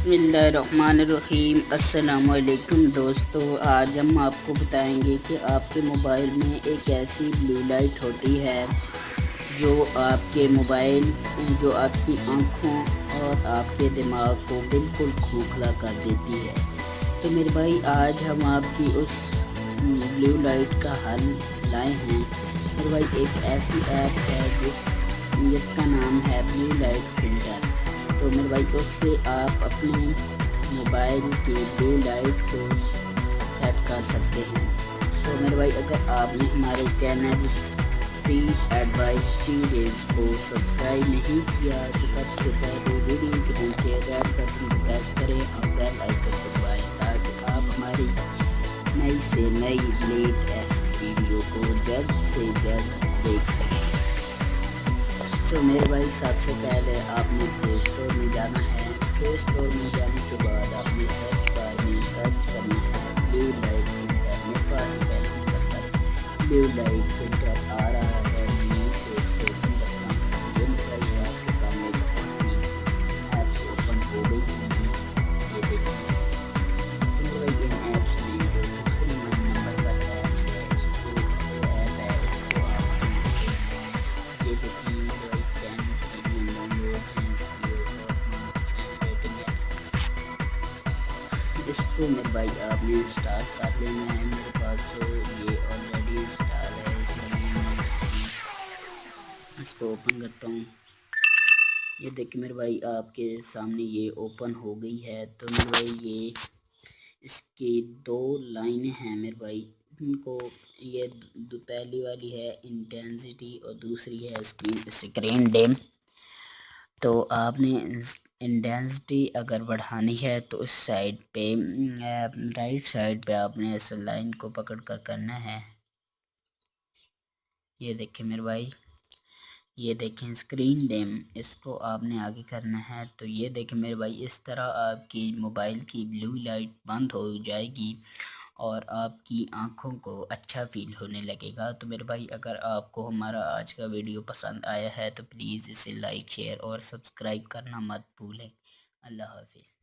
बिस्मिल्लाहिर्रहमानिर्रहीम। अस्सलाम वालेकुम दोस्तों, आज हम आपको बताएंगे कि आपके मोबाइल में एक ऐसी ब्लू लाइट होती है जो आपके मोबाइल जो आपकी आँखों और आपके दिमाग को बिल्कुल खोखला कर देती है। तो मेरे भाई, आज हम आपकी उस ब्लू लाइट का हल लाए हैं। मेरे भाई, एक ऐसी ऐप है जिसका नाम है ब्लू लाइट फिल्टर। तो मेरे भाई, उससे आप अपने मोबाइल की ब्लू लाइट को सेट कर सकते हैं। तो मेरे भाई, अगर आपने हमारे चैनल फ्री एडवाइस ट्यूटोरियल्स को सब्सक्राइब नहीं किया तो सबसे पहले वीडियो के नीचे रेड बटन को प्रेस करें और बेल आइकन को दबाएं ताकि आप हमारी नई से नई लेटेस्ट वीडियो को जल्द से जल्द देख सकें। तो मेरे भाई, सबसे पहले आपने प्ले स्टोर में जाना है। प्ले स्टोर में जाने के बाद आपने सर्च बार में सर्च करना है ब्लू लाइट फिल्टर। मेरे पास पहले ब्लू लाइट फिल्टर आ रहा है, मैं से इसको ओपन करता हूँ। ये मेरे भाई आपके सामने बहुत सी ऐप्स ओपन हो गई होंगी, ये देखिए। तो मेरे भाई, इन ऐप्स में जो दूसरे नंबर पर ऐप्स है, इसको ऐप है, इसको आप ये देखिए। मेरे भाई, 10 मिलियन डाउनलोड्स हैं इसकी और 9% रेटिंग है। इसको मेरे भाई आपने इंस्टॉल कर लेना है। मेरे पास तो ये ऑलरेडी इंस्टॉल है, इसलिए मैं इसको ओपन करता हूँ। ये देखिए मेरे भाई, आपके सामने ये ओपन हो गई है। तो मेरे भाई, ये इसकी दो लाइनें हैं मेरे भाई। इनको ये पहली वाली है इंटेंसिटी और दूसरी है स्क्रीन डेम। तो आपने इंटेंसिटी अगर बढ़ानी है तो इस साइड पे राइट साइड पे आपने इस लाइन को पकड़ कर करना है। ये देखें मेरे भाई, ये देखें स्क्रीन डेम, इसको आपने आगे करना है। तो ये देखें मेरे भाई, इस तरह आपकी मोबाइल की ब्लू लाइट बंद हो जाएगी और आपकी आँखों को अच्छा फील होने लगेगा। तो मेरे भाई, अगर आपको हमारा आज का वीडियो पसंद आया है तो प्लीज़ इसे लाइक शेयर और सब्सक्राइब करना मत भूलें। अल्लाह हाफिज़।